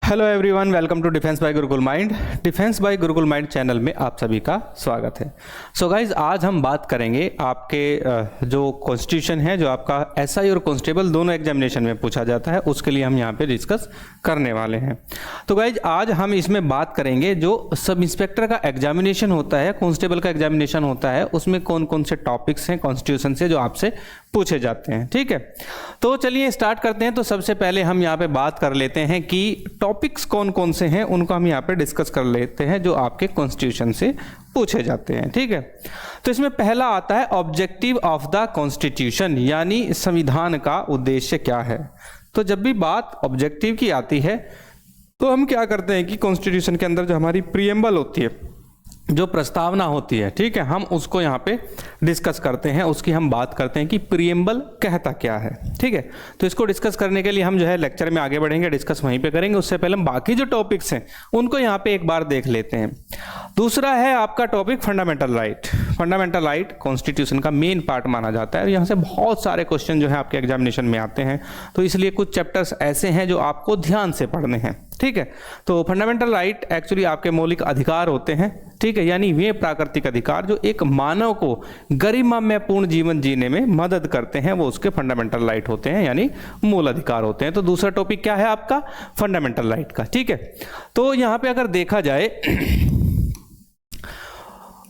Hello everyone, welcome to defence by Gurukul mind. Defence by Gurukul mind channel में आप सभी का स्वागत है। सो गाइज, आज हम बात करेंगे आपके जो कॉन्स्टिट्यूशन है, जो आपका एसआई और कांस्टेबल दोनों एग्जामिनेशन में पूछा जाता है, उसके लिए हम यहाँ पे डिस्कस करने वाले हैं। तो गाइज, आज हम इसमें बात करेंगे जो सब इंस्पेक्टर का एग्जामिनेशन होता है, कांस्टेबल का एग्जामिनेशन होता है, उसमें कौन कौन से टॉपिक्स हैं कॉन्स्टिट्यूशन से जो आपसे पूछे जाते हैं। ठीक है, तो चलिए स्टार्ट करते हैं। तो सबसे पहले हम यहाँ पे बात कर लेते हैं कि टॉपिक्स कौन कौन से हैं, उनको हम यहाँ पे डिस्कस कर लेते हैं जो आपके कॉन्स्टिट्यूशन से पूछे जाते हैं। ठीक है, तो इसमें पहला आता है ऑब्जेक्टिव ऑफ द कॉन्स्टिट्यूशन, यानी संविधान का उद्देश्य क्या है। तो जब भी बात ऑब्जेक्टिव की आती है तो हम क्या करते हैं कि कॉन्स्टिट्यूशन के अंदर जो हमारी प्रीएम्बल होती है, जो प्रस्तावना होती है, ठीक है, हम उसको यहाँ पे डिस्कस करते हैं, उसकी हम बात करते हैं कि प्रीएम्बल कहता क्या है। ठीक है, तो इसको डिस्कस करने के लिए हम जो है लेक्चर में आगे बढ़ेंगे, डिस्कस वहीं पे करेंगे। उससे पहले हम बाकी जो टॉपिक्स हैं उनको यहाँ पे एक बार देख लेते हैं। दूसरा है आपका topic fundamental right. Fundamental right constitution का मेन पार्ट माना जाता है और यहाँ से बहुत सारे क्वेश्चन जो है आपके एग्जामिनेशन में आते हैं, तो इसलिए कुछ चैप्टर्स ऐसे हैं जो आपको ध्यान से पढ़ने हैं। ठीक है, तो फंडामेंटल राइट एक्चुअली आपके मौलिक अधिकार होते हैं। ठीक है, यानी वे प्राकृतिक अधिकार जो एक मानव को गरिमामय पूर्ण जीवन जीने में मदद करते हैं, वो उसके फंडामेंटल राइट होते हैं, यानी मूल अधिकार होते हैं। तो दूसरा टॉपिक क्या है आपका, फंडामेंटल राइट का। ठीक है, तो यहां पे अगर देखा जाए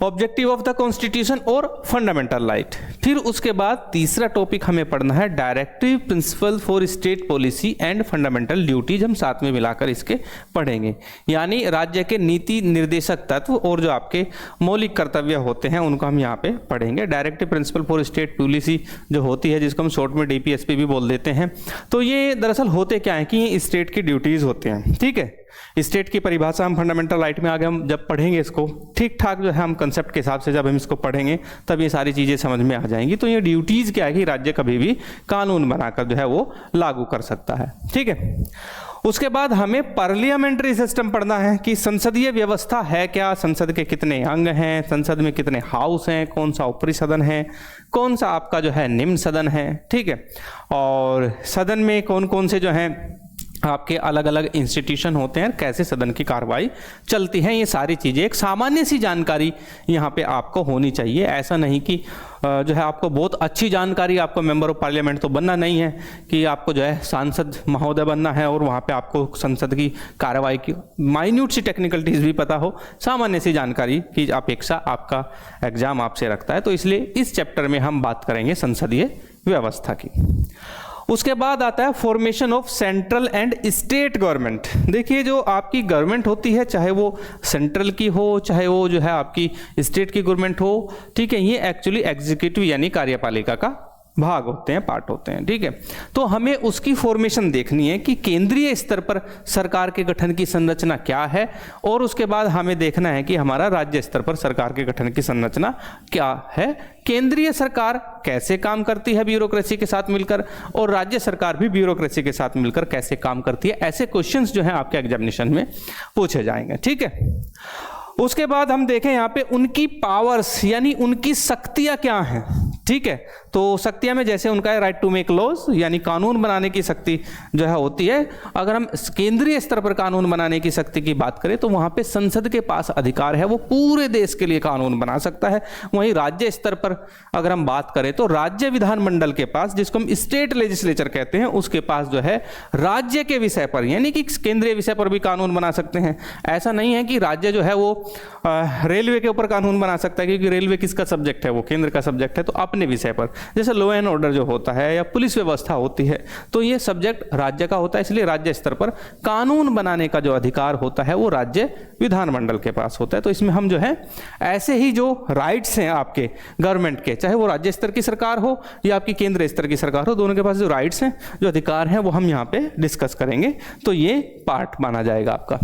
ऑब्जेक्टिव ऑफ द कॉन्स्टिट्यूशन और फंडामेंटल राइट, फिर उसके बाद तीसरा टॉपिक हमें पढ़ना है directive principle for state policy and fundamental duties. हम साथ में मिलाकर इसके पढ़ेंगे, यानी राज्य के नीति निर्देशक तत्व और जो आपके मौलिक कर्तव्य होते हैं उनको हम यहाँ पे पढ़ेंगे। Directive principle for state policy जो होती है, जिसको हम शॉर्ट में डीपीएसपी भी बोल देते हैं, तो ये दरअसल होते क्या है कि ये स्टेट की ड्यूटीज होते हैं। ठीक है, स्टेट की परिभाषा हम फंडामेंटल राइट में आगे हम जब पढ़ेंगे इसको ठीक ठाक जो है हम कंसेप्ट के हिसाब से जब हम इसको पढ़ेंगे तब ये सारी चीजें समझ में आ जाएंगी। तो ये ड्यूटीज क्या है कि राज्य कभी भी कानून बनाकर जो है वो लागू कर सकता है। ठीक है, उसके बाद हमें पार्लियामेंट्री सिस्टम पढ़ना है कि संसदीय व्यवस्था है क्या, संसद के कितने अंग हैं, संसद में कितने हाउस हैं, कौन सा ऊपरी सदन है, कौन सा आपका जो है निम्न सदन है। ठीक है, और सदन में कौन कौन से जो हैं आपके अलग अलग इंस्टीट्यूशन होते हैं, कैसे सदन की कार्रवाई चलती है, ये सारी चीज़ें एक सामान्य सी जानकारी यहाँ पे आपको होनी चाहिए। ऐसा नहीं कि जो है आपको बहुत अच्छी जानकारी, आपको मेंबर ऑफ पार्लियामेंट तो बनना नहीं है कि आपको जो है सांसद महोदय बनना है और वहाँ पे आपको संसद की कार्रवाई की माइन्यूट सी टेक्निकलिटीज भी पता हो। सामान्य सी जानकारी की अपेक्षा आपका एग्जाम आपसे रखता है, तो इसलिए इस चैप्टर में हम बात करेंगे संसदीय व्यवस्था की। उसके बाद आता है formation of central and state government. देखिए, जो आपकी गवर्नमेंट होती है, चाहे वो सेंट्रल की हो चाहे वो जो है आपकी स्टेट की गवर्नमेंट हो, ठीक है, ये एक्चुअली एग्जीक्यूटिव यानी कार्यपालिका का भाग होते हैं, पार्ट होते हैं। ठीक है, तो हमें उसकी फॉर्मेशन देखनी है कि केंद्रीय स्तर पर सरकार के गठन की संरचना क्या है, और उसके बाद हमें देखना है कि हमारा राज्य स्तर पर सरकार के गठन की संरचना क्या है, केंद्रीय सरकार कैसे काम करती है ब्यूरोक्रेसी के साथ मिलकर, और राज्य सरकार भी ब्यूरोक्रेसी के साथ मिलकर कैसे काम करती है। ऐसे क्वेश्चंस जो हैं आपके एग्जामिनेशन में पूछे जाएंगे। ठीक है, उसके बाद हम देखें यहाँ पे उनकी पावर्स यानी उनकी शक्तियां क्या हैं। ठीक है, तो शक्तियां में जैसे उनका है राइट टू मेक लॉज, यानी कानून बनाने की शक्ति जो है होती है। अगर हम केंद्रीय स्तर पर कानून बनाने की शक्ति की बात करें तो वहां पे संसद के पास अधिकार है, वो पूरे देश के लिए कानून बना सकता है। वहीं राज्य स्तर पर अगर हम बात करें तो राज्य विधानमंडल के पास, जिसको हम स्टेट लेजिस्लेचर कहते हैं, उसके पास जो है राज्य के विषय पर यानी कि केंद्रीय विषय पर भी कानून बना सकते हैं। ऐसा नहीं है कि राज्य जो है वो रेलवे के ऊपर कानून बना सकता है, क्योंकि रेलवे किसका सब्जेक्ट है, वो केंद्र का सब्जेक्ट है। तो अपने विषय पर जैसे लॉ एंड ऑर्डर जो होता है या पुलिस व्यवस्था होती है, तो ये सब्जेक्ट राज्य का होता है, इसलिए राज्य स्तर पर कानून बनाने का जो अधिकार होता है वो राज्य विधानमंडल के पास होता है। तो इसमें हम जो है ऐसे ही जो राइट्स हैं आपके गवर्नमेंट के, चाहे वो राज्य स्तर की सरकार हो या आपकी केंद्र स्तर की सरकार हो, दोनों के पास जो राइट्स हैं, जो अधिकार हैं, वो हम यहाँ पे डिस्कस करेंगे। तो ये पार्ट माना जाएगा आपका।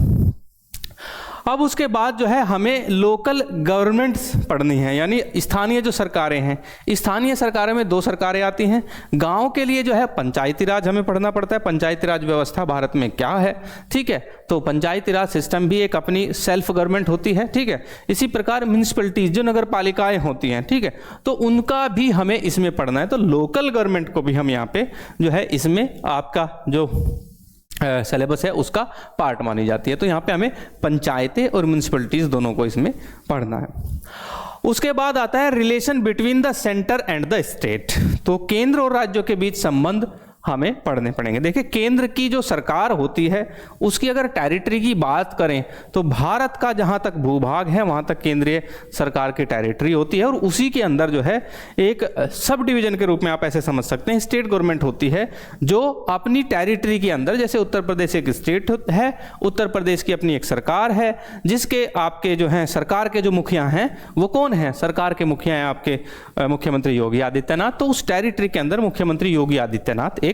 अब उसके बाद जो है हमें लोकल गवर्नमेंट्स पढ़नी है, यानी स्थानीय जो सरकारें हैं। स्थानीय सरकारें में दो सरकारें आती हैं। गांव के लिए जो है पंचायती राज हमें पढ़ना पड़ता है, पंचायती राज व्यवस्था भारत में क्या है। ठीक है, तो पंचायती राज सिस्टम भी एक अपनी सेल्फ गवर्नमेंट होती है। ठीक है, इसी प्रकार म्यूनिसिपैलिटीज जो नगर पालिकाएं होती हैं, ठीक है, तो उनका भी हमें इसमें पढ़ना है। तो लोकल गवर्नमेंट को भी हम यहाँ पे जो है इसमें आपका जो सिलेबस है उसका पार्ट मानी जाती है। तो यहाँ पे हमें पंचायतें और म्यूनिसिपैलिटीज दोनों को इसमें पढ़ना है। उसके बाद आता है relation between the centre and the state. तो केंद्र और राज्यों के बीच संबंध हमें पढ़ने पड़ेंगे। देखिए, केंद्र की जो सरकार होती है उसकी अगर टेरिटरी की बात करें तो भारत का जहां तक भूभाग है वहां तक केंद्रीय सरकार की टेरिटरी होती है, और उसी के अंदर जो है एक सब डिवीजन के रूप में आप ऐसे समझ सकते हैं स्टेट गवर्नमेंट होती है, जो अपनी टेरिटरी के अंदर, जैसे उत्तर प्रदेश एक स्टेट है, उत्तर प्रदेश की अपनी एक सरकार है, जिसके आपके जो हैं सरकार के जो मुखिया हैं वो कौन है, सरकार के मुखिया हैं आपके मुख्यमंत्री योगी आदित्यनाथ। तो उस टेरिटरी के अंदर मुख्यमंत्री योगी आदित्यनाथ एक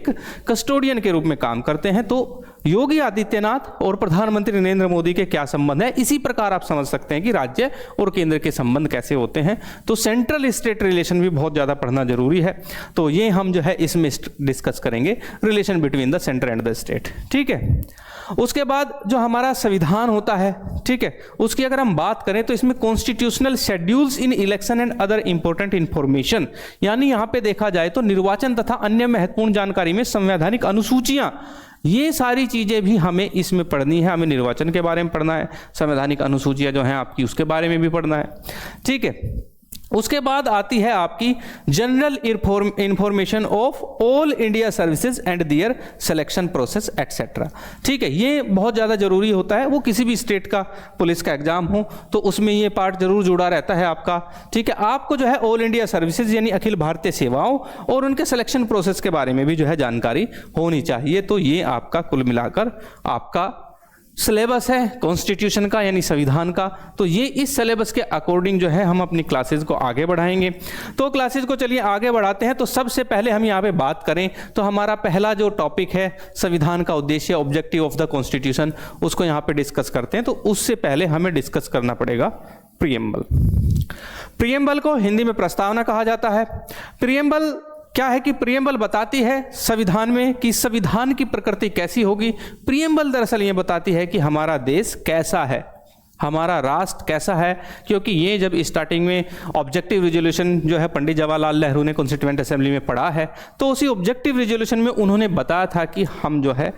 कस्टोडियन के रूप में काम करते हैं। तो योगी आदित्यनाथ और प्रधानमंत्री नरेंद्र मोदी के क्या संबंध है, इसी प्रकार आप समझ सकते हैं कि राज्य और केंद्र के संबंध कैसे होते हैं। तो सेंट्रल स्टेट रिलेशन भी बहुत ज्यादा पढ़ना जरूरी है। तो ये हम जो है इसमें डिस्कस करेंगे, relation between the centre and the state. ठीक है। उसके बाद जो हमारा संविधान होता है, ठीक है, उसकी अगर हम बात करें तो इसमें constitutional schedules in election and other important information, यानी यहां पे देखा जाए तो निर्वाचन तथा अन्य महत्वपूर्ण जानकारी में संवैधानिक अनुसूचियां, ये सारी चीजें भी हमें इसमें पढ़नी है। हमें निर्वाचन के बारे में पढ़ना है, संवैधानिक अनुसूचियां जो हैं आपकी उसके बारे में भी पढ़ना है। ठीक है। उसके बाद आती है आपकी general information of all India services and their selection process etcetera. ठीक है, ये बहुत ज़्यादा जरूरी होता है। वो किसी भी स्टेट का पुलिस का एग्जाम हो तो उसमें ये पार्ट जरूर जुड़ा रहता है आपका। ठीक है, आपको जो है ऑल इंडिया सर्विसेज यानी अखिल भारतीय सेवाओं और उनके सिलेक्शन प्रोसेस के बारे में भी जो है जानकारी होनी चाहिए। तो ये आपका कुल मिलाकर आपका सिलेबस है कॉन्स्टिट्यूशन का यानी संविधान का। तो ये इस सिलेबस के अकॉर्डिंग जो है हम अपनी क्लासेस को आगे बढ़ाएंगे। तो क्लासेस को चलिए आगे बढ़ाते हैं। तो सबसे पहले हम यहाँ पे बात करें तो हमारा पहला जो टॉपिक है संविधान का उद्देश्य, ऑब्जेक्टिव ऑफ द कॉन्स्टिट्यूशन, उसको यहाँ पे डिस्कस करते हैं। तो उससे पहले हमें डिस्कस करना पड़ेगा प्रीएम्बल। प्रीएम्बल को हिंदी में प्रस्तावना कहा जाता है। प्रीएम्बल क्या है कि प्रीएम्बल बताती है संविधान में कि संविधान की प्रकृति कैसी होगी। प्रीएम्बल दरअसल ये बताती है कि हमारा देश कैसा है, हमारा राष्ट्र कैसा है। क्योंकि ये जब स्टार्टिंग में ऑब्जेक्टिव रिजोल्यूशन जो है पंडित जवाहरलाल नेहरू ने कॉन्स्टिट्यूएंट असेंबली में पढ़ा है, तो उसी ऑब्जेक्टिव रिजोल्यूशन में उन्होंने बताया था कि हम जो है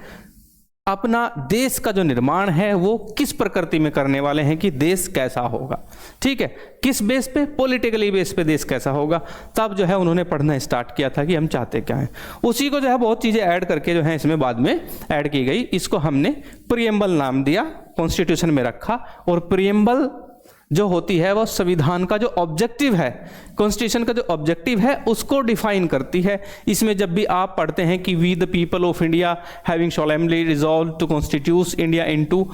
अपना देश का जो निर्माण है वो किस प्रकृति में करने वाले हैं, कि देश कैसा होगा। ठीक है, किस बेस पे, पॉलिटिकली बेस पे देश कैसा होगा। तब जो है उन्होंने पढ़ना स्टार्ट किया था कि हम चाहते क्या हैं। उसी को जो है बहुत चीजें ऐड करके जो है इसमें बाद में ऐड की गई। इसको हमने प्रीएम्बल नाम दिया, कॉन्स्टिट्यूशन में रखा। और प्रीएम्बल जो होती है वो संविधान का जो ऑब्जेक्टिव है, कॉन्स्टिट्यूशन का जो ऑब्जेक्टिव है उसको डिफाइन करती है। इसमें जब भी आप पढ़ते हैं कि we the people of India having solemnly resolve to constitute India into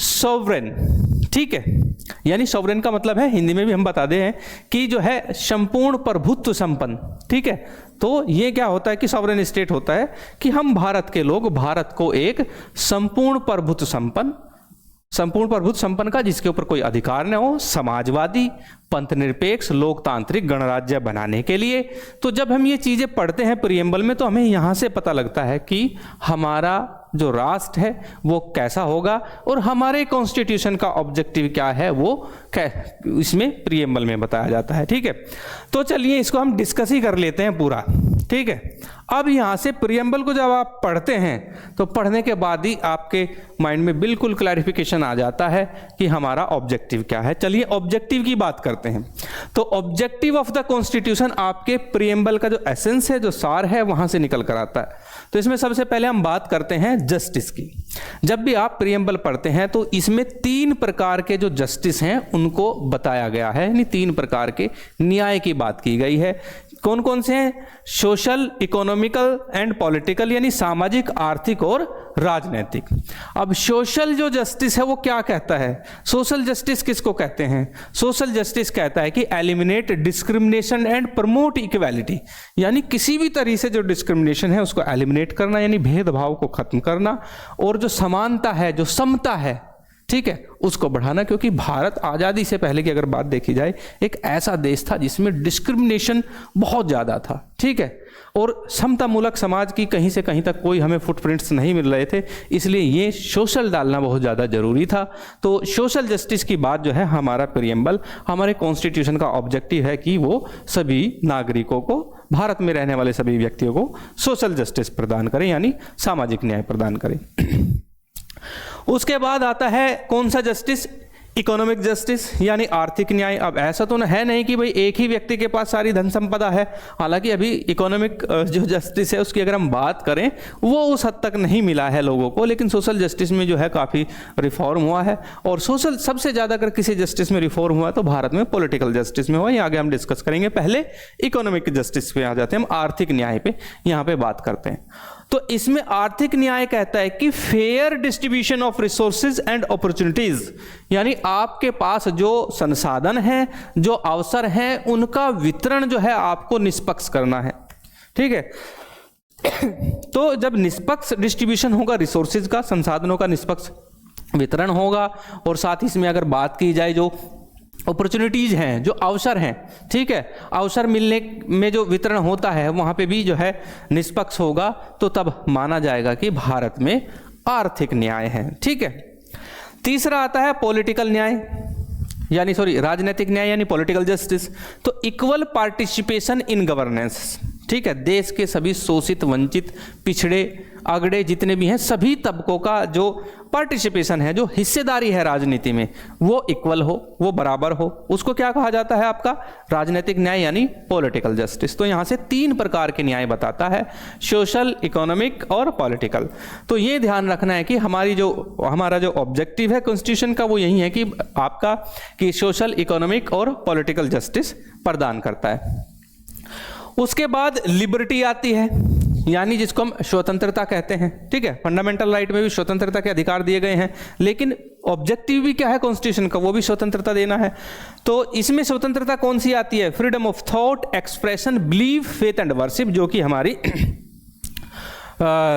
sovereign, ठीक है, यानी सॉवरेन का मतलब है, हिंदी में भी हम बता दे हैं कि जो है संपूर्ण प्रभुत्व संपन्न। ठीक है, तो ये क्या होता है कि सॉवरेन स्टेट होता है कि हम भारत के लोग भारत को एक संपूर्ण प्रभुत्व संपन्न का, जिसके ऊपर कोई अधिकार न हो, समाजवादी, पंथ निरपेक्ष, लोकतांत्रिक गणराज्य बनाने के लिए। तो जब हम ये चीजें पढ़ते हैं प्रीएम्बल में तो हमें यहां से पता लगता है कि हमारा जो राष्ट्र है वो कैसा होगा और हमारे कॉन्स्टिट्यूशन का ऑब्जेक्टिव क्या है वो इसमें प्रीएम्बल में बताया जाता है। ठीक है, तो चलिए इसको हम डिस्कस ही कर लेते हैं पूरा। ठीक है, अब यहां से प्रीएम्बल को जब आप पढ़ते हैं तो पढ़ने के बाद ही आपके माइंड में बिल्कुल क्लैरिफिकेशन आ जाता है कि हमारा ऑब्जेक्टिव क्या है। चलिए ऑब्जेक्टिव की बात करते हैं। तो ऑब्जेक्टिव ऑफ द कॉन्स्टिट्यूशन आपके प्रीएम्बल का जो एसेंस है, जो सार है, वहां से निकल कर आता है। तो इसमें सबसे पहले हम बात करते हैं जस्टिस की। जब भी आप प्रीएम्बल पढ़ते हैं तो इसमें 3 प्रकार के जो जस्टिस हैं उनको बताया गया है, यानी 3 प्रकार के न्याय की बात की गई है। कौन कौन से हैं? सोशल, इकोनॉमिकल एंड पॉलिटिकल, यानी सामाजिक, आर्थिक और राजनीतिक। अब सोशल जो जस्टिस है वो क्या कहता है? सोशल जस्टिस किसको कहते हैं? सोशल जस्टिस कहता है कि eliminate discrimination and promote equality, यानी किसी भी तरह से जो डिस्क्रिमिनेशन है उसको एलिमिनेट करना, यानी भेदभाव को खत्म करना, और जो समानता है, जो समता है, ठीक है, उसको बढ़ाना, क्योंकि भारत आज़ादी से पहले की अगर बात देखी जाए एक ऐसा देश था जिसमें डिस्क्रिमिनेशन बहुत ज़्यादा था, ठीक है, और समतामूलक समाज की कहीं से कहीं तक कोई हमें फुटप्रिंट्स नहीं मिल रहे थे, इसलिए ये सोशल डालना बहुत ज़्यादा ज़रूरी था। तो सोशल जस्टिस की बात जो है, हमारा प्रियम्बल, हमारे कॉन्स्टिट्यूशन का ऑब्जेक्टिव है कि वो सभी नागरिकों को, भारत में रहने वाले सभी व्यक्तियों को सोशल जस्टिस प्रदान करें, यानी सामाजिक न्याय प्रदान करें। उसके बाद आता है कौन सा जस्टिस? इकोनॉमिक जस्टिस, यानी आर्थिक न्याय। अब ऐसा तो है नहीं कि भाई एक ही व्यक्ति के पास सारी धन संपदा है, हालांकि अभी इकोनॉमिक जो जस्टिस है उसकी अगर हम बात करें वो उस हद तक नहीं मिला है लोगों को, लेकिन सोशल जस्टिस में जो है काफ़ी रिफॉर्म हुआ है। और सोशल सबसे ज़्यादा अगर किसी जस्टिस में रिफॉर्म हुआ तो भारत में पॉलिटिकल जस्टिस में हुआ, ये आगे हम डिस्कस करेंगे। पहले इकोनॉमिक जस्टिस पे आ जाते हैं, हम आर्थिक न्याय पे यहाँ पे बात करते हैं। तो इसमें आर्थिक न्याय कहता है कि fair distribution of resources and opportunities, यानी आपके पास जो संसाधन हैं, जो अवसर हैं, उनका वितरण जो है आपको निष्पक्ष करना है, ठीक है। तो जब निष्पक्ष डिस्ट्रीब्यूशन होगा रिसोर्सेज का, संसाधनों का निष्पक्ष वितरण होगा, और साथ ही इसमें अगर बात की जाए जो अपॉर्चुनिटीज हैं, जो अवसर हैं, ठीक है, अवसर मिलने में जो वितरण होता है वहाँ पे भी जो है निष्पक्ष होगा, तो तब माना जाएगा कि भारत में आर्थिक न्याय है, ठीक है। तीसरा आता है पॉलिटिकल न्याय, यानी राजनीतिक न्याय, यानी पॉलिटिकल जस्टिस। तो इक्वल पार्टिसिपेशन इन गवर्नेंस, ठीक है, देश के सभी शोषित, वंचित, पिछड़े, अगड़े जितने भी हैं सभी तबकों का जो पार्टिसिपेशन है, जो हिस्सेदारी है राजनीति में, वो इक्वल हो, वो बराबर हो, उसको क्या कहा जाता है? आपका राजनीतिक न्याय, यानी पॉलिटिकल जस्टिस। तो यहां से 3 प्रकार के न्याय बताता है, सोशल, इकोनॉमिक और पॉलिटिकल। तो ये ध्यान रखना है कि हमारा जो ऑब्जेक्टिव है कॉन्स्टिट्यूशन का वो यही है कि आपका कि सोशल, इकोनॉमिक और पॉलिटिकल जस्टिस प्रदान करता है। उसके बाद लिबर्टी आती है, यानी जिसको हम स्वतंत्रता कहते हैं, ठीक है। फंडामेंटल राइट में भी स्वतंत्रता के अधिकार दिए गए हैं, लेकिन ऑब्जेक्टिव भी क्या है कॉन्स्टिट्यूशन का? वो भी स्वतंत्रता देना है। तो इसमें स्वतंत्रता कौन सी आती है? Freedom of thought, expression, believe, faith and worship, जो कि हमारी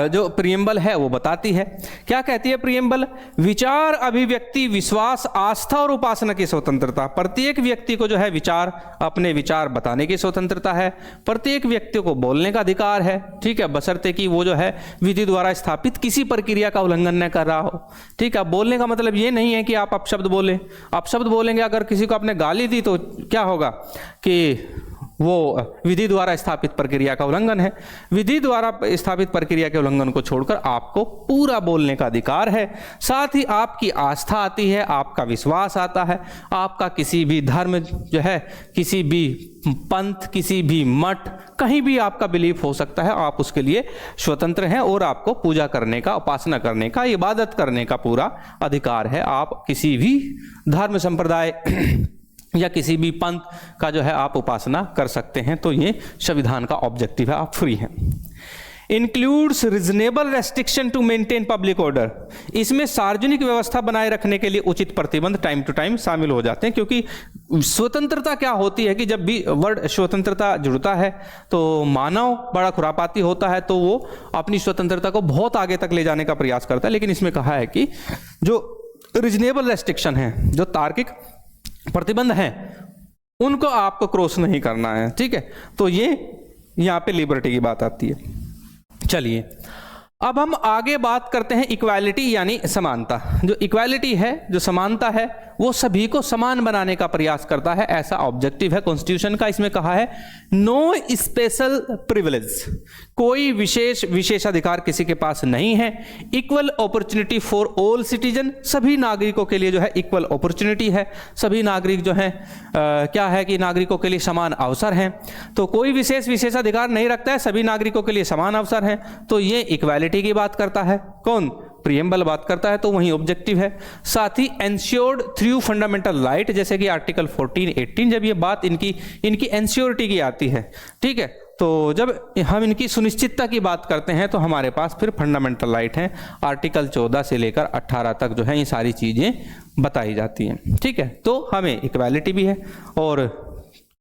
जो प्रियम्बल है वो बताती है। क्या कहती है प्रियम्बल? विचार, अभिव्यक्ति, विश्वास, आस्था और उपासना की स्वतंत्रता। प्रत्येक व्यक्ति को जो है विचार, अपने विचार बताने की स्वतंत्रता है। प्रत्येक व्यक्ति को बोलने का अधिकार है, ठीक है, बशर्ते कि वो जो है विधि द्वारा स्थापित किसी प्रक्रिया का उल्लंघन न कर रहा हो, ठीक है। बोलने का मतलब ये नहीं है कि आप अपशब्द बोले। अपशब्द बोलेंगे, अगर किसी को आपने गाली दी तो क्या होगा कि वो विधि द्वारा स्थापित प्रक्रिया का उल्लंघन है। विधि द्वारा स्थापित प्रक्रिया के उल्लंघन को छोड़कर आपको पूरा बोलने का अधिकार है। साथ ही आपकी आस्था आती है, आपका विश्वास आता है, आपका किसी भी धर्म जो है, किसी भी पंथ, किसी भी मठ, कहीं भी आपका बिलीफ हो सकता है, आप उसके लिए स्वतंत्र हैं और आपको पूजा करने का, उपासना करने का, इबादत करने का पूरा अधिकार है। आप किसी भी धर्म संप्रदाय या किसी भी पंथ का जो है आप उपासना कर सकते हैं। तो ये संविधान का ऑब्जेक्टिव है, आप फ्री हैं। Includes reasonable restriction to maintain public order, इसमें सार्वजनिक व्यवस्था बनाए रखने के लिए उचित प्रतिबंध टाइम टू टाइम शामिल हो जाते हैं। क्योंकि स्वतंत्रता क्या होती है कि जब भी वर्ड स्वतंत्रता जुड़ता है तो मानव बड़ा खुरापाती होता है, तो वो अपनी स्वतंत्रता को बहुत आगे तक ले जाने का प्रयास करता है। लेकिन इसमें कहा है कि जो रीजनेबल रेस्ट्रिक्शन है, जो तार्किक प्रतिबंध हैं, उनको आपको क्रॉस नहीं करना है, ठीक है। तो ये यहां पे लिबर्टी की बात आती है। चलिए अब हम आगे बात करते हैं इक्वालिटी, यानी समानता। जो इक्वालिटी है, जो समानता है, वो सभी को समान बनाने का प्रयास करता है, ऐसा ऑब्जेक्टिव है कॉन्स्टिट्यूशन का। इसमें कहा है नो स्पेशल प्रिविलेज, कोई विशेषाधिकार किसी के पास नहीं है। Equal opportunity for all citizen, सभी नागरिकों के लिए जो है इक्वल अपॉर्चुनिटी है। सभी नागरिक जो है क्या है कि नागरिकों के लिए समान अवसर हैं। तो कोई विशेषाधिकार नहीं रखता है, सभी नागरिकों के लिए समान अवसर हैं। तो ये इक्वालिटी की बात करता है। कौन? प्रियम्बल बात करता है, तो वही ऑब्जेक्टिव है। साथ ही एंश्योर्ड थ्रू फंडामेंटल राइट, जैसे कि आर्टिकल 14, 18, जब ये बात इनकी एंश्योरिटी की आती है, ठीक है, तो जब हम इनकी सुनिश्चितता की बात करते हैं तो हमारे पास फिर फंडामेंटल राइट हैं। आर्टिकल 14 से लेकर 18 तक जो है ये सारी चीजें बताई जाती हैं, ठीक है। तो हमें इक्वालिटी भी है और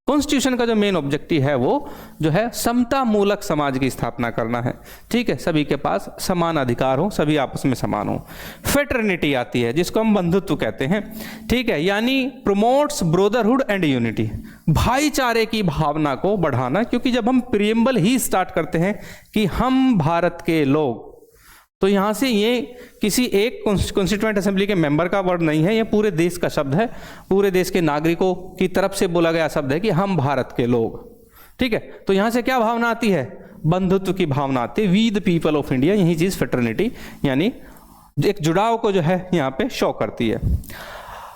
कॉन्स्टिट्यूशन का जो मेन ऑब्जेक्टिव है वो जो है समता मूलक समाज की स्थापना करना है, ठीक है, सभी के पास समान अधिकार हो, सभी आपस में समान हो। फेटर्निटी आती है जिसको हम बंधुत्व कहते हैं, ठीक है, यानी प्रोमोट्स ब्रदरहुड एंड यूनिटी, भाईचारे की भावना को बढ़ाना, क्योंकि जब हम प्रीएम्बल ही स्टार्ट करते हैं कि हम भारत के लोग, तो यहां से ये किसी एक कॉन्स्टिट्यूएंट असेंबली के मेंबर का वर्ड नहीं है, ये पूरे देश का शब्द है, पूरे देश के नागरिकों की तरफ से बोला गया शब्द है कि हम भारत के लोग, ठीक है। तो यहां से क्या भावना आती है? बंधुत्व की भावना आती है, we the people of India, यही चीज फेटर्निटी यानी एक जुड़ाव को जो है यहाँ पे शो करती है।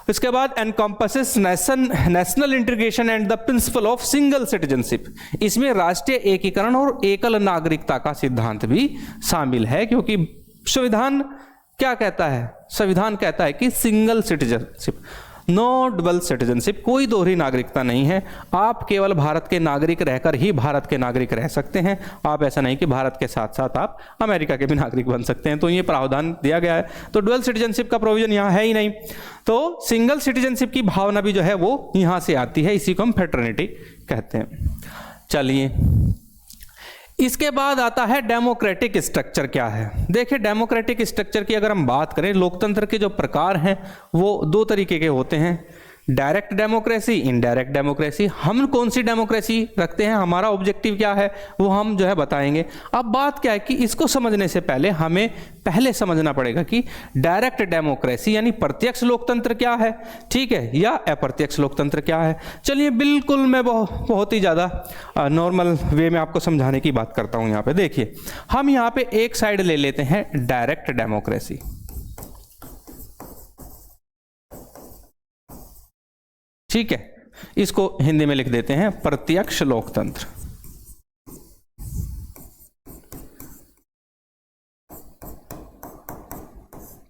इसके बाद encompasses national integration and the principle of single citizenship, इसमें राष्ट्रीय एकीकरण और एकल नागरिकता का सिद्धांत भी शामिल है, क्योंकि संविधान क्या कहता है? संविधान कहता है कि single citizenship, no double citizenship, कोई दोहरी नागरिकता नहीं है। आप केवल भारत के नागरिक रहकर ही भारत के नागरिक रह सकते हैं, आप ऐसा नहीं कि भारत के साथ साथ आप अमेरिका के भी नागरिक बन सकते हैं, तो ये प्रावधान दिया गया है। तो डुअल सिटीजनशिप का प्रोविजन यहाँ है ही नहीं, तो सिंगल सिटीजनशिप की भावना भी जो है वो यहाँ से आती है, इसी को हम फेटर्निटी कहते हैं। चलिए, इसके बाद आता है डेमोक्रेटिक स्ट्रक्चर क्या है। देखिए, डेमोक्रेटिक स्ट्रक्चर की अगर हम बात करें, लोकतंत्र के जो प्रकार हैं वो दो तरीके के होते हैं, डायरेक्ट डेमोक्रेसी, इनडायरेक्ट डेमोक्रेसी। हम कौन सी डेमोक्रेसी रखते हैं, हमारा ऑब्जेक्टिव क्या है, वो हम जो है बताएंगे। अब बात क्या है कि इसको समझने से पहले हमें पहले समझना पड़ेगा कि डायरेक्ट डेमोक्रेसी यानी प्रत्यक्ष लोकतंत्र क्या है, ठीक है, या अप्रत्यक्ष लोकतंत्र क्या है। चलिए, बिल्कुल मैं बहुत ही ज़्यादा नॉर्मल वे में आपको समझाने की बात करता हूँ। यहाँ पे देखिए, हम यहाँ पे एक साइड ले लेते हैं डायरेक्ट डेमोक्रेसी, ठीक है, इसको हिंदी में लिख देते हैं प्रत्यक्ष लोकतंत्र।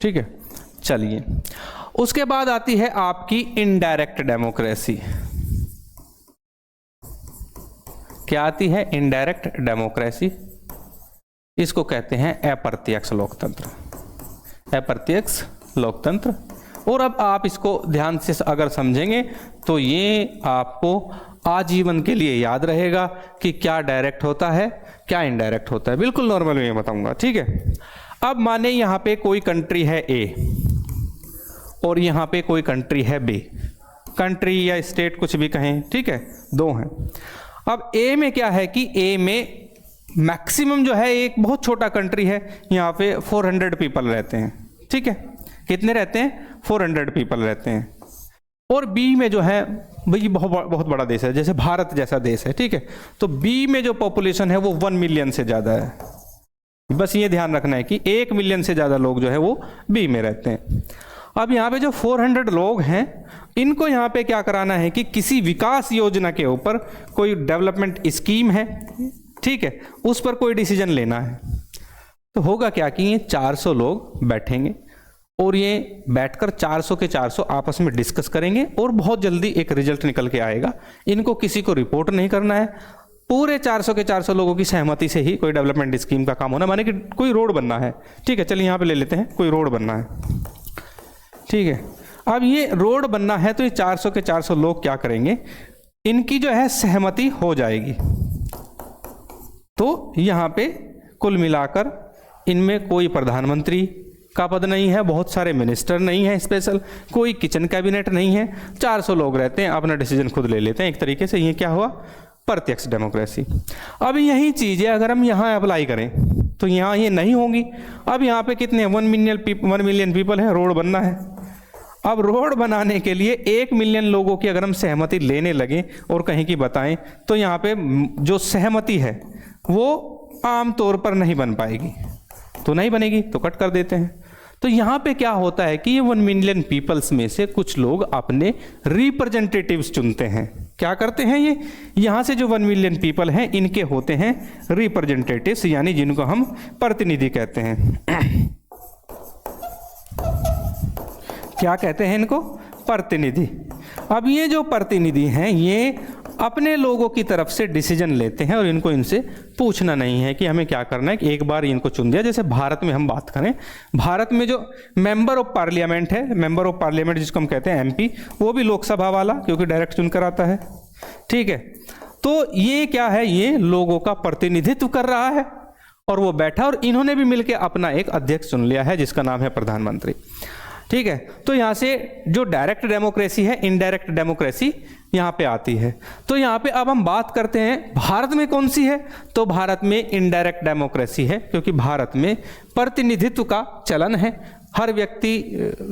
ठीक है, चलिए, उसके बाद आती है आपकी इनडायरेक्ट डेमोक्रेसी। क्या आती है? इनडायरेक्ट डेमोक्रेसी, इसको कहते हैं अप्रत्यक्ष लोकतंत्र, अप्रत्यक्ष लोकतंत्र। और अब आप इसको ध्यान से अगर समझेंगे तो ये आपको आजीवन के लिए याद रहेगा कि क्या डायरेक्ट होता है, क्या इनडायरेक्ट होता है। बिल्कुल नॉर्मल में बताऊंगा, ठीक है। अब माने यहाँ पे कोई कंट्री है ए और यहाँ पे कोई कंट्री है बी, कंट्री या स्टेट कुछ भी कहें, ठीक है, दो हैं। अब ए में क्या है कि ए में मैक्सिमम जो है एक बहुत छोटा कंट्री है, यहाँ पे 400 पीपल रहते हैं, ठीक है, कितने रहते हैं? 400 पीपल रहते हैं। और बी में जो है भाई बहुत बड़ा देश है, जैसे भारत जैसा देश है, ठीक है, तो बी में जो पॉपुलेशन है वो 1 मिलियन से ज़्यादा है। बस ये ध्यान रखना है कि 1 मिलियन से ज़्यादा लोग जो है वो बी में रहते हैं। अब यहाँ पे जो 400 लोग हैं, इनको यहाँ पे क्या कराना है कि किसी विकास योजना के ऊपर कोई डेवलपमेंट स्कीम है, ठीक है, उस पर कोई डिसीजन लेना है। तो होगा क्या कि ये 400 लोग बैठेंगे और ये बैठकर 400 के 400 आपस में डिस्कस करेंगे और बहुत जल्दी एक रिजल्ट निकल के आएगा। इनको किसी को रिपोर्ट नहीं करना है, पूरे 400 के 400 लोगों की सहमति से ही कोई डेवलपमेंट स्कीम का काम होना, माने कि कोई रोड बनना है, ठीक है, चलिए यहाँ पे ले लेते हैं, कोई रोड बनना है, ठीक है। अब ये रोड बनना है तो ये 400 के 400 लोग क्या करेंगे, इनकी जो है सहमति हो जाएगी। तो यहाँ पे कुल मिलाकर इनमें कोई प्रधानमंत्री का पद नहीं है, बहुत सारे मिनिस्टर नहीं है स्पेशल, कोई किचन कैबिनेट नहीं है, 400 लोग रहते हैं, अपना डिसीजन खुद ले लेते हैं। एक तरीके से ये क्या हुआ? प्रत्यक्ष डेमोक्रेसी। अब यही चीज़ें अगर हम यहाँ अप्लाई करें तो यहाँ ये नहीं होंगी। अब यहाँ पे कितने 1 मिलियन पीपल हैं, रोड बनना है। अब रोड बनाने के लिए 1 मिलियन लोगों की अगर हम सहमति लेने लगे और कहीं की बताएं तो यहाँ पे जो सहमति है वो आमतौर पर नहीं बन पाएगी, तो नहीं बनेगी तो कट कर देते हैं। तो यहाँ पे क्या होता है कि ये 1 मिलियन पीपल्स में से कुछ लोग अपने रिप्रेजेंटेटिव्स चुनते हैं। क्या करते हैं ये? यहाँ से जो 1 मिलियन पीपल हैं इनके होते हैं रिप्रेजेंटेटिव्स, यानी जिनको हम प्रतिनिधि कहते हैं। क्या कहते हैं इनको? प्रतिनिधि। अब ये जो प्रतिनिधि हैं ये अपने लोगों की तरफ से डिसीजन लेते हैं और इनको इनसे पूछना नहीं है कि हमें क्या करना है, कि एक बार इनको चुन दिया। जैसे भारत में हम बात करें, भारत में जो मेंबर ऑफ पार्लियामेंट है, मेंबर ऑफ पार्लियामेंट जिसको हम कहते हैं MP, वो भी लोकसभा वाला, क्योंकि डायरेक्ट चुनकर आता है। ठीक है, तो ये क्या है, ये लोगों का प्रतिनिधित्व कर रहा है और वो बैठा और इन्होंने भी मिलकर अपना एक अध्यक्ष चुन लिया है जिसका नाम है प्रधानमंत्री। ठीक है, तो यहाँ से जो डायरेक्ट डेमोक्रेसी है, इनडायरेक्ट डेमोक्रेसी यहाँ पे आती है। तो यहाँ पे अब हम बात करते हैं भारत में कौन सी है, तो भारत में इनडायरेक्ट डेमोक्रेसी है, क्योंकि भारत में प्रतिनिधित्व का चलन है। हर व्यक्ति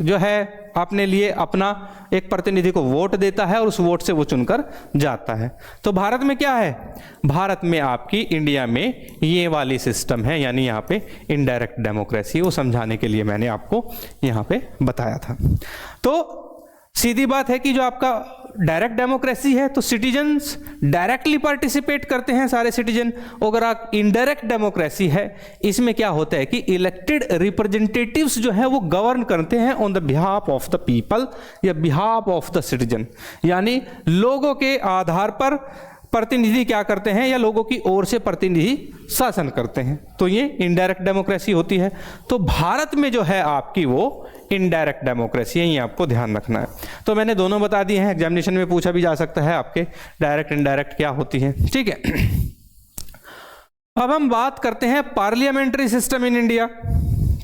जो है अपने लिए अपना एक प्रतिनिधि को वोट देता है और उस वोट से वो चुनकर जाता है। तो भारत में क्या है, भारत में आपकी इंडिया में ये वाली सिस्टम है, यानी यहाँ पे इनडायरेक्ट डेमोक्रेसी, वो समझाने के लिए मैंने आपको यहाँ पे बताया था। तो सीधी बात है कि जो आपका डायरेक्ट डेमोक्रेसी है तो सिटीजन्स डायरेक्टली पार्टिसिपेट करते हैं, सारे सिटीजन। अगर आप इनडायरेक्ट डेमोक्रेसी है, इसमें क्या होता है कि इलेक्टेड रिप्रेजेंटेटिव्स जो है वो गवर्न करते हैं on the behalf of the people या बिहाफ ऑफ द सिटीजन, यानी लोगों के आधार पर प्रतिनिधि क्या करते हैं या लोगों की ओर से प्रतिनिधि शासन करते हैं। तो ये इनडायरेक्ट डेमोक्रेसी होती है। तो भारत में जो है आपकी वो इनडायरेक्ट डेमोक्रेसी है, ये आपको ध्यान रखना है। तो मैंने दोनों बता दिए हैं, एग्जामिनेशन में पूछा भी जा सकता है आपके डायरेक्ट इनडायरेक्ट क्या होती है। ठीक है, अब हम बात करते हैं पार्लियामेंट्री सिस्टम इन इंडिया।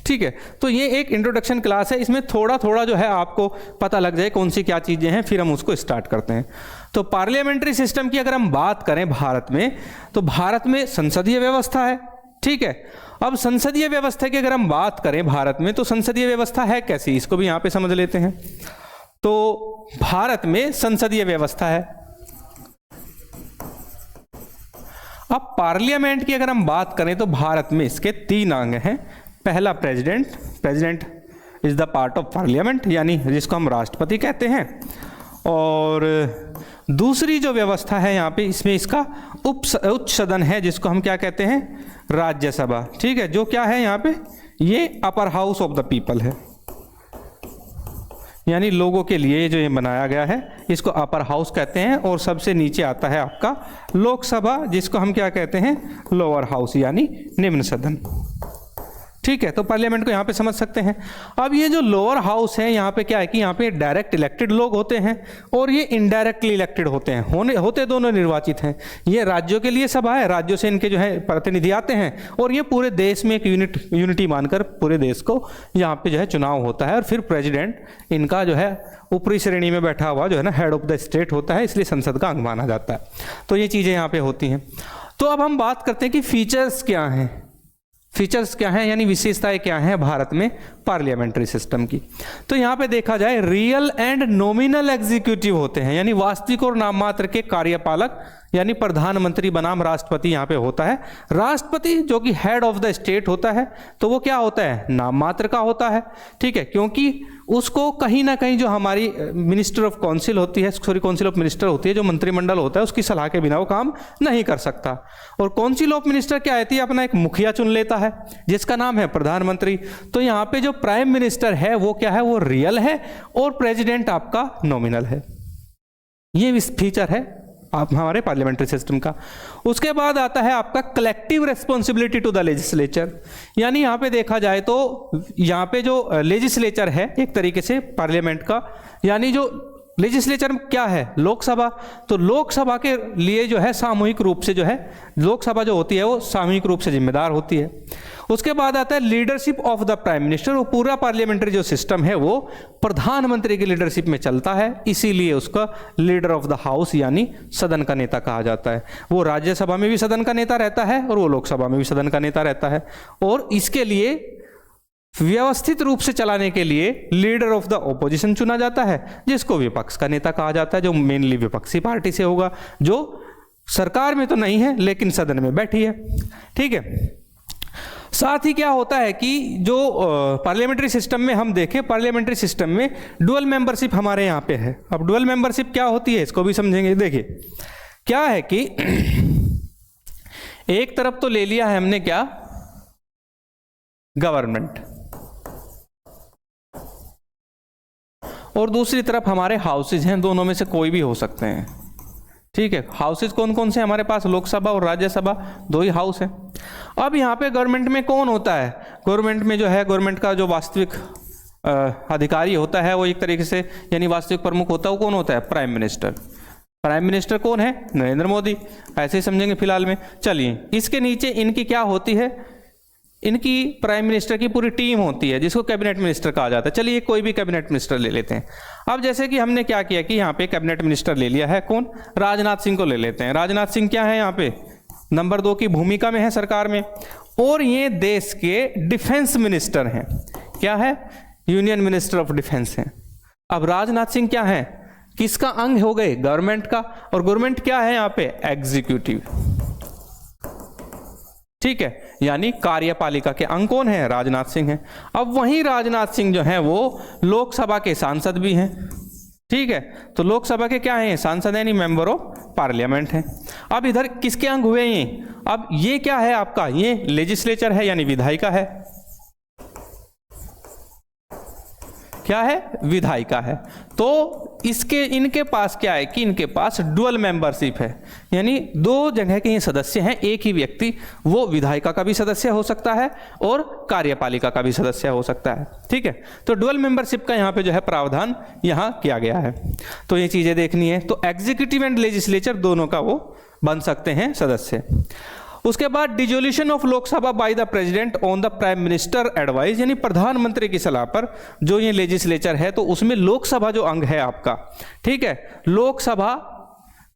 ठीक है, तो ये एक इंट्रोडक्शन क्लास है, इसमें थोड़ा थोड़ा जो है आपको पता लग जाए कौन सी क्या चीज़ें हैं, फिर हम उसको स्टार्ट करते हैं। तो पार्लियामेंट्री सिस्टम की अगर हम बात करें भारत में, तो भारत में संसदीय व्यवस्था है। ठीक है, अब संसदीय व्यवस्था की अगर हम बात करें भारत में, तो संसदीय व्यवस्था है कैसी, इसको भी यहाँ पे समझ लेते हैं। तो भारत में संसदीय व्यवस्था है। अब पार्लियामेंट की अगर हम बात करें तो भारत में इसके 3 अंग हैं। पहला president, president is the part of parliament, यानी जिसको हम राष्ट्रपति कहते हैं। और दूसरी जो व्यवस्था है यहाँ पे, इसमें इसका उच्च सदन है जिसको हम क्या कहते हैं, राज्यसभा। ठीक है, जो क्या है यहाँ पे, ये upper house of the people है, यानी लोगों के लिए जो ये बनाया गया है इसको अपर हाउस कहते हैं। और सबसे नीचे आता है आपका लोकसभा, जिसको हम क्या कहते हैं, लोअर हाउस, यानी निम्न सदन। ठीक है, तो पार्लियामेंट को यहाँ पे समझ सकते हैं। अब ये जो लोअर हाउस है, यहाँ पे क्या है कि यहाँ पे डायरेक्ट इलेक्टेड लोग होते हैं और ये इनडायरेक्टली इलेक्टेड होते हैं, होते दोनों निर्वाचित हैं। ये राज्यों के लिए सभा है, राज्यों से इनके जो है प्रतिनिधि आते हैं और ये पूरे देश में एक यूनिटी मानकर पूरे देश को यहाँ पे जो है चुनाव होता है। और फिर प्रेसिडेंट इनका जो है ऊपरी श्रेणी में बैठा हुआ जो है ना, हेड ऑफ द स्टेट होता है, इसलिए संसद का अंग माना जाता है। तो ये चीज़ें यहाँ पे होती हैं। तो अब हम बात करते हैं कि फीचर्स क्या हैं, फीचर्स क्या हैं, यानी विशेषताएं क्या हैं भारत में पार्लियामेंट्री सिस्टम की। तो यहाँ पे देखा जाए रियल एंड नॉमिनल एग्जीक्यूटिव होते हैं, यानी वास्तविक और नाम मात्र के कार्यपालक, यानी प्रधानमंत्री बनाम राष्ट्रपति यहाँ पे होता है। राष्ट्रपति जो कि हेड ऑफ द स्टेट होता है, तो वो क्या होता है, नाम मात्र का होता है। ठीक है, क्योंकि उसको कहीं ना कहीं जो हमारी मिनिस्टर ऑफ काउंसिल होती है, सॉरी काउंसिल ऑफ मिनिस्टर होती है, जो मंत्रिमंडल होता है, उसकी सलाह के बिना वो काम नहीं कर सकता। और काउंसिल ऑफ मिनिस्टर क्या होती है, अपना एक मुखिया चुन लेता है जिसका नाम है प्रधानमंत्री। तो यहाँ पे जो प्राइम मिनिस्टर है वो क्या है, वो रियल है और प्रेसिडेंट आपका नॉमिनल है। ये फीचर है आप हमारे पार्लियामेंट्री सिस्टम का। उसके बाद आता है आपका collective responsibility to the legislature, यानी यहाँ पे देखा जाए तो यहाँ पे जो लेजिस्लेचर है एक तरीके से पार्लियामेंट का, यानी जो लेजिस्लेचर क्या है, लोकसभा। तो लोकसभा के लिए जो है सामूहिक रूप से जो है लोकसभा जो होती है वो सामूहिक रूप से जिम्मेदार होती है। उसके बाद आता है leadership of the prime minister. वो पूरा पार्लियामेंट्री जो सिस्टम है वो प्रधानमंत्री की लीडरशिप में चलता है, इसीलिए उसका लीडर ऑफ द हाउस यानी सदन का नेता कहा जाता है। वो राज्यसभा में भी सदन का नेता रहता है और वो लोकसभा में भी सदन का नेता रहता है। और इसके लिए व्यवस्थित रूप से चलाने के लिए लीडर ऑफ द ऑपोजिशन चुना जाता है, जिसको विपक्ष का नेता कहा जाता है, जो मेनली विपक्षी पार्टी से होगा, जो सरकार में तो नहीं है लेकिन सदन में बैठी है। ठीक है, साथ ही क्या होता है कि जो पार्लियामेंट्री सिस्टम में हम देखें, पार्लियामेंट्री सिस्टम में डुअल मेंबरशिप हमारे यहाँ पे है। अब डुअल मेंबरशिप क्या होती है इसको भी समझेंगे। देखिए क्या है कि एक तरफ तो ले लिया है हमने क्या, गवर्नमेंट, और दूसरी तरफ हमारे हाउसेज हैं, दोनों में से कोई भी हो सकते हैं। ठीक है, हाउसेज कौन कौन से हमारे पास, लोकसभा और राज्यसभा, 2 ही हाउस है। अब यहाँ पे गवर्नमेंट में कौन होता है, गवर्नमेंट में जो है गवर्नमेंट का जो वास्तविक अधिकारी होता है वो एक तरीके से यानी वास्तविक प्रमुख होता है, वो कौन होता है, प्राइम मिनिस्टर। प्राइम मिनिस्टर कौन है? नरेंद्र मोदी, ऐसे ही समझेंगे फिलहाल में। चलिए, इसके नीचे इनकी क्या होती है? इनकी प्राइम मिनिस्टर की पूरी टीम होती है जिसको कैबिनेट मिनिस्टर कहा जाता है। चलिए कोई भी कैबिनेट मिनिस्टर ले लेते हैं। अब जैसे कि हमने क्या किया कि यहाँ पे कैबिनेट मिनिस्टर ले लिया है, कौन? राजनाथ सिंह को ले लेते हैं। राजनाथ सिंह क्या है? यहाँ पे नंबर 2 की भूमिका में है सरकार में, और ये देश के डिफेंस मिनिस्टर हैं। क्या है? यूनियन मिनिस्टर ऑफ डिफेंस हैं। अब राजनाथ सिंह क्या है? किसका अंग हो गए? गवर्नमेंट का। और गवर्नमेंट क्या है यहाँ पे? एग्जीक्यूटिव। ठीक है, यानी कार्यपालिका के अंग कौन है? राजनाथ सिंह है। अब वही राजनाथ सिंह जो है वो लोकसभा के सांसद भी हैं। ठीक है, तो लोकसभा के क्या हैं? सांसद, यानी मेंबर ऑफ पार्लियामेंट हैं। अब इधर किसके अंग हुए ये? अब ये क्या है आपका? ये लेजिस्लेचर है, यानी विधायिका है। क्या है? विधायिका है। तो इनके पास क्या है कि इनके पास डुअल मेंबरशिप है, यानी 2 जगह के ये सदस्य हैं। एक ही व्यक्ति वो विधायिका का भी सदस्य हो सकता है और कार्यपालिका का भी सदस्य हो सकता है। ठीक है, तो डुअल मेंबरशिप का यहाँ पे जो है प्रावधान यहाँ किया गया है। तो ये चीजें देखनी है। तो एग्जीक्यूटिव एंड लेजिस्लेचर दोनों का वो बन सकते हैं सदस्य। उसके बाद dissolution of Lok Sabha by the president on the prime minister advice, यानी प्रधानमंत्री की सलाह पर जो ये लेजिस्लेचर है, तो उसमें लोकसभा जो अंग है आपका, ठीक है, लोकसभा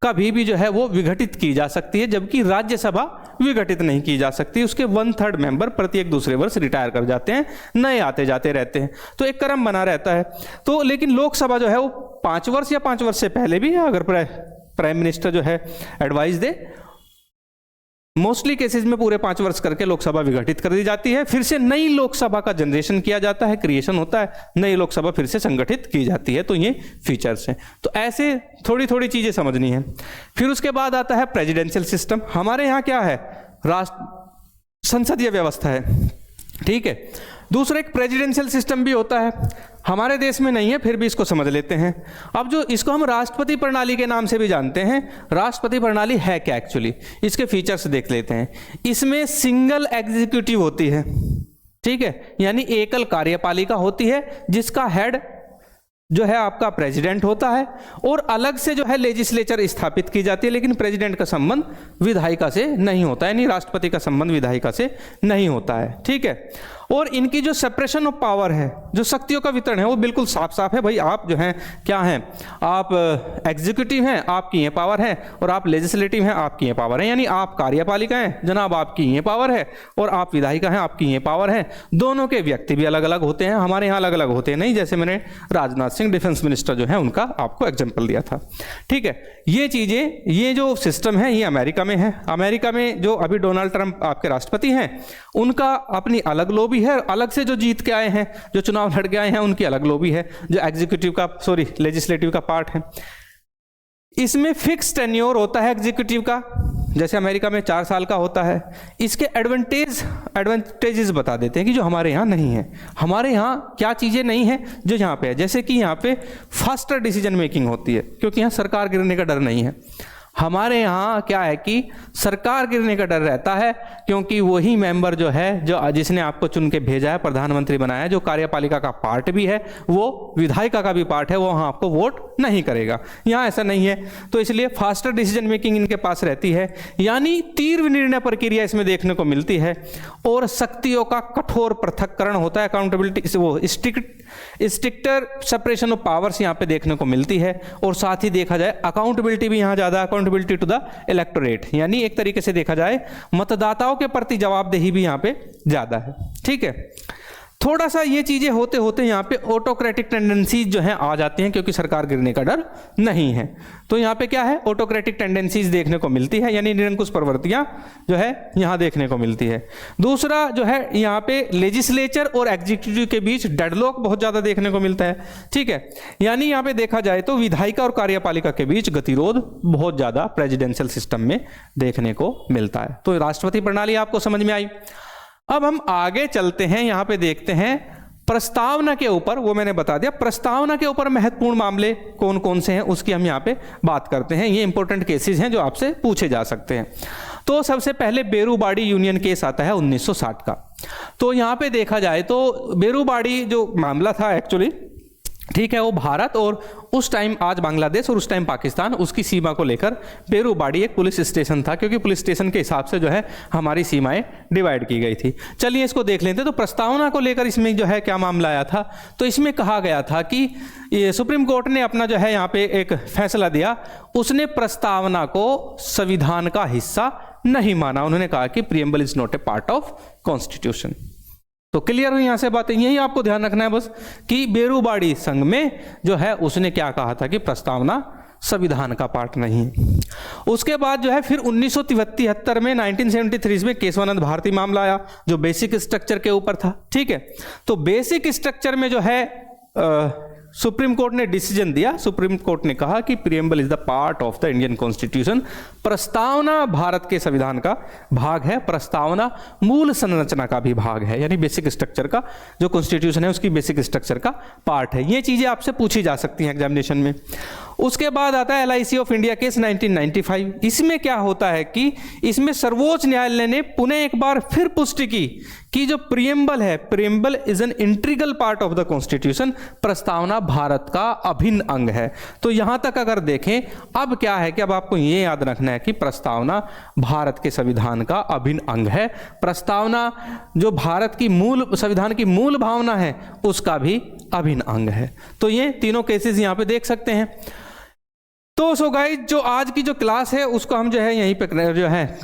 कभी भी जो है वो विघटित की जा सकती है, जबकि राज्यसभा विघटित नहीं की जा सकती। उसके 1/3 मेंबर प्रत्येक दूसरे वर्ष रिटायर कर जाते हैं, नए आते जाते रहते हैं, तो एक क्रम बना रहता है। तो लेकिन लोकसभा जो है वो 5 वर्ष या 5 वर्ष से पहले भी अगर प्राइम मिनिस्टर जो है एडवाइस दे, मोस्टली केसेस में पूरे 5 वर्ष करके लोकसभा विघटित कर दी जाती है। फिर से नई लोकसभा का जनरेशन किया जाता है, क्रिएशन होता है, नई लोकसभा फिर से संगठित की जाती है। तो ये फीचर्स हैं। तो ऐसे थोड़ी थोड़ी चीजें समझनी है। फिर उसके बाद आता है प्रेसिडेंशियल सिस्टम। हमारे यहाँ क्या है? संसदीय व्यवस्था है। ठीक है, दूसरा एक प्रेसिडेंशियल सिस्टम भी होता है, हमारे देश में नहीं है, फिर भी इसको समझ लेते हैं। अब जो इसको हम राष्ट्रपति प्रणाली के नाम से भी जानते हैं, राष्ट्रपति प्रणाली है क्या एक्चुअली? इसके फीचर्स देख लेते हैं। इसमें सिंगल एग्जीक्यूटिव होती है, ठीक है, यानी एकल कार्यपालिका होती है जिसका हेड जो है आपका प्रेसिडेंट होता है, और अलग से जो है लेजिस्लेचर स्थापित की जाती है, लेकिन प्रेसिडेंट का संबंध विधायिका से नहीं होता है, यानी राष्ट्रपति का संबंध विधायिका से नहीं होता है। ठीक है, और इनकी जो सेपरेशन ऑफ पावर है, जो शक्तियों का वितरण है, वो बिल्कुल साफ साफ है। भाई आप जो हैं क्या हैं? आप एग्जीक्यूटिव हैं, आपकी ये पावर है, और आप लेजिस्लेटिव हैं, आपकी ये पावर है। यानी आप कार्यपालिका हैं जनाब, आपकी ये पावर है, और आप विधायिका हैं, आपकी ये पावर है। दोनों के व्यक्ति भी अलग अलग होते हैं, हमारे यहाँ अलग अलग होते हैं नहीं, जैसे मैंने राजनाथ सिंह डिफेंस मिनिस्टर जो है उनका आपको एग्जाम्पल दिया था। ठीक है, ये चीजें, ये जो सिस्टम है ये अमेरिका में है। अमेरिका में जो अभी डोनाल्ड ट्रंप आपके राष्ट्रपति हैं, उनका अपनी अलग लॉबी है, अलग से जो जीत के आए हैं, जो चुनाव लड़ के आए हैं, उनकी अलग लॉबी है, जो एग्जीक्यूटिव का लेजिस्लेटिव का पार्ट है। इसमें फिक्स टेन्योर होता है एग्जीक्यूटिव का, जैसे अमेरिका में 4 साल का होता है। इसके एडवांटेजेस बता देते हैं कि जो हमारे यहाँ नहीं है। हमारे यहाँ क्या चीजें नहीं है जो यहाँ पे है? जैसे कि यहाँ पे फास्टर डिसीजन मेकिंग होती है, क्योंकि यहाँ सरकार गिरने का डर नहीं है। हमारे यहाँ क्या है कि सरकार गिरने का डर रहता है, क्योंकि वही मेंबर जो है, जो जिसने आपको चुन के भेजा है, प्रधानमंत्री बनाया है, जो कार्यपालिका का पार्ट भी है, वो विधायिका का भी पार्ट है, वो वहाँ आपको वोट नहीं करेगा। यहाँ ऐसा नहीं है, तो इसलिए फास्टर डिसीजन मेकिंग इनके पास रहती है, यानी तीव्र निर्णय प्रक्रिया इसमें देखने को मिलती है, और शक्तियों का कठोर पृथक्करण होता है, अकाउंटेबिलिटी, वो स्ट्रिक्टर सेपरेशन ऑफ पावर्स यहाँ पे देखने को मिलती है। और साथ ही देखा जाए अकाउंटेबिलिटी भी यहाँ ज्यादा, अकाउंटेबिलिटी टू द इलेक्टोरेट, यानी एक तरीके से देखा जाए मतदाताओं के प्रति जवाबदेही भी यहाँ पे ज्यादा है। ठीक है, थोड़ा सा ये चीजें होते होते यहाँ पे ऑटोक्रेटिक टेंडेंसीज जो हैं आ जाती हैं, क्योंकि सरकार गिरने का डर नहीं है। तो यहाँ पे क्या है? ऑटोक्रेटिक टेंडेंसीज देखने को मिलती है, यानी निरंकुश प्रवृत्तियां जो है यहाँ देखने को मिलती है। दूसरा जो है यहाँ पे लेजिस्लेचर और एग्जीक्यूटिव के बीच डेडलॉक बहुत ज्यादा देखने को मिलता है। ठीक है, यानी यहाँ पे देखा जाए तो विधायिका और कार्यपालिका के बीच गतिरोध बहुत ज्यादा प्रेसिडेंशियल सिस्टम में देखने को मिलता है। तो राष्ट्रपति प्रणाली आपको समझ में आई। अब हम आगे चलते हैं, यहां पे देखते हैं प्रस्तावना के ऊपर, वो मैंने बता दिया, प्रस्तावना के ऊपर महत्वपूर्ण मामले कौन कौन से हैं उसकी हम यहाँ पे बात करते हैं। ये इंपॉर्टेंट केसेस हैं जो आपसे पूछे जा सकते हैं। तो सबसे पहले बेरूबाड़ी यूनियन केस आता है 1960 का। तो यहाँ पे देखा जाए तो बेरूबाड़ी जो मामला था एक्चुअली ठीक है, वो भारत और उस टाइम आज बांग्लादेश और उस टाइम पाकिस्तान, उसकी सीमा को लेकर पेरूबाड़ी एक पुलिस स्टेशन था, क्योंकि पुलिस स्टेशन के हिसाब से जो है हमारी सीमाएं डिवाइड की गई थी। चलिए इसको देख लेते हैं। तो प्रस्तावना को लेकर इसमें जो है क्या मामला आया था, तो इसमें कहा गया था कि ये सुप्रीम कोर्ट ने अपना जो है यहाँ पे एक फैसला दिया, उसने प्रस्तावना को संविधान का हिस्सा नहीं माना। उन्होंने कहा कि preamble is not a part of constitution. तो क्लियर हुई यहां से बातें, यही आपको ध्यान रखना है बस कि बेरूबाड़ी संघ में जो है उसने क्या कहा था कि प्रस्तावना संविधान का पार्ट नहीं है। उसके बाद जो है फिर 1973 में 1973 में केशवानंद भारती मामला आया, जो बेसिक स्ट्रक्चर के ऊपर था। ठीक है, तो बेसिक स्ट्रक्चर में जो है सुप्रीम कोर्ट ने डिसीजन दिया। सुप्रीम कोर्ट ने कहा कि preamble is the part of the Indian constitution. प्रस्तावना भारत के संविधान का भाग है, प्रस्तावना मूल संरचना का भी भाग है, यानी बेसिक स्ट्रक्चर का जो कॉन्स्टिट्यूशन है उसकी बेसिक स्ट्रक्चर का पार्ट है। ये चीजें आपसे पूछी जा सकती हैं एग्जामिनेशन में। उसके बाद आता है LIC ऑफ इंडिया केस 1995। इसमें क्या होता है कि इसमें सर्वोच्च न्यायालय ने पुनः एक बार फिर पुष्टि की कि जो प्रीएम्बल है, preamble is an integral part of the constitution, प्रस्तावना भारत का अभिन्न अंग है। तो यहां तक अगर देखें, अब क्या है कि अब आपको ये याद रखना है कि प्रस्तावना भारत के संविधान का अभिन्न अंग है। प्रस्तावना जो भारत की मूल संविधान की मूल भावना है उसका भी अभिन्न अंग है। तो ये तीनों केसेस यहां पे देख सकते हैं। तो सो गाइस, जो आज की जो क्लास है उसको हम जो है यहीं पे जो है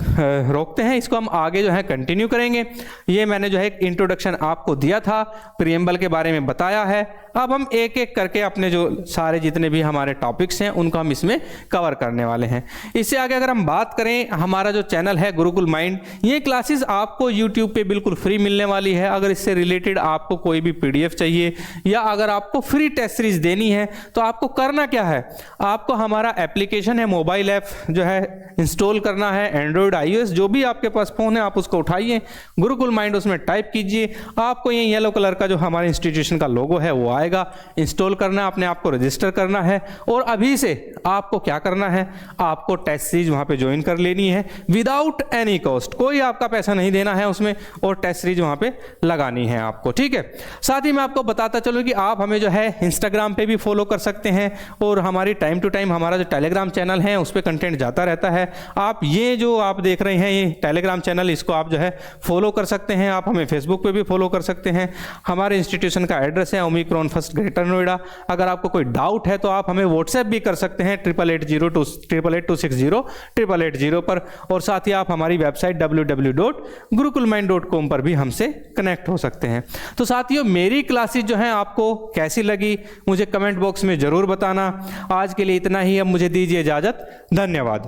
रोकते हैं, इसको हम आगे जो है कंटिन्यू करेंगे। ये मैंने जो है एक इंट्रोडक्शन आपको दिया था, प्रीएम्बल के बारे में बताया है। अब हम एक एक करके अपने जो सारे जितने भी हमारे टॉपिक्स हैं उनको हम इसमें कवर करने वाले हैं। इससे आगे अगर हम बात करें, हमारा जो चैनल है गुरुकुल माइंड, ये क्लासेस आपको यूट्यूब पे बिल्कुल फ्री मिलने वाली है। अगर इससे रिलेटेड आपको कोई भी PDF चाहिए या अगर आपको फ्री टेस्ट सीरीज देनी है तो आपको करना क्या है, आपको हमारा एप्लीकेशन है, मोबाइल ऐप जो है इंस्टॉल करना है। एंड्रॉइड iOS जो भी आपके पास फोन है आप उसको उठाइए, गुरुकुल माइंड उसमें टाइप कीजिए, आपको ये येलो कलर का जो हमारे इंस्टीट्यूशन का लोगो है वो आएगा। इंस्टॉल करना है, अपने आप को रजिस्टर करना है और अभी से आपको क्या करना है, आपको टेस्ट सीरीज वहां पे ज्वाइन कर लेनी है विदाउट एनी कॉस्ट। कोई आपका पैसा नहीं देना है उसमें और टेस्ट सीरीज वहां पे लगानी है आपको। ठीक है, साथ ही मैं आपको बताता चलूं कि आप हमें जो है इंस्टाग्राम पे भी फॉलो कर सकते हैं और हमारी टाइम टू टाइम हमारा जो टेलीग्राम चैनल है उस पर कंटेंट जाता रहता है। आप ये जो आप देख रहे हैं ये टेलीग्राम चैनल, इसको आप जो है फॉलो कर सकते हैं। आप हमें फेसबुक पे भी फॉलो कर सकते हैं। हमारे इंस्टीट्यूशन का एड्रेस है ओमिक्रॉन फर्स्ट ग्रेटर नोएडा। अगर आपको कोई डाउट है तो आप हमें व्हाट्सएप भी कर सकते हैं 8880288260 पर। और साथ ही आप हमारी वेबसाइट www.gurukulmind.com पर भी हमसे कनेक्ट हो सकते हैं। तो साथियों, मेरी क्लासेस जो हैं आपको कैसी लगी मुझे कमेंट बॉक्स में जरूर बताना। आज के लिए इतना ही, अब मुझे दीजिए इजाजत। धन्यवाद।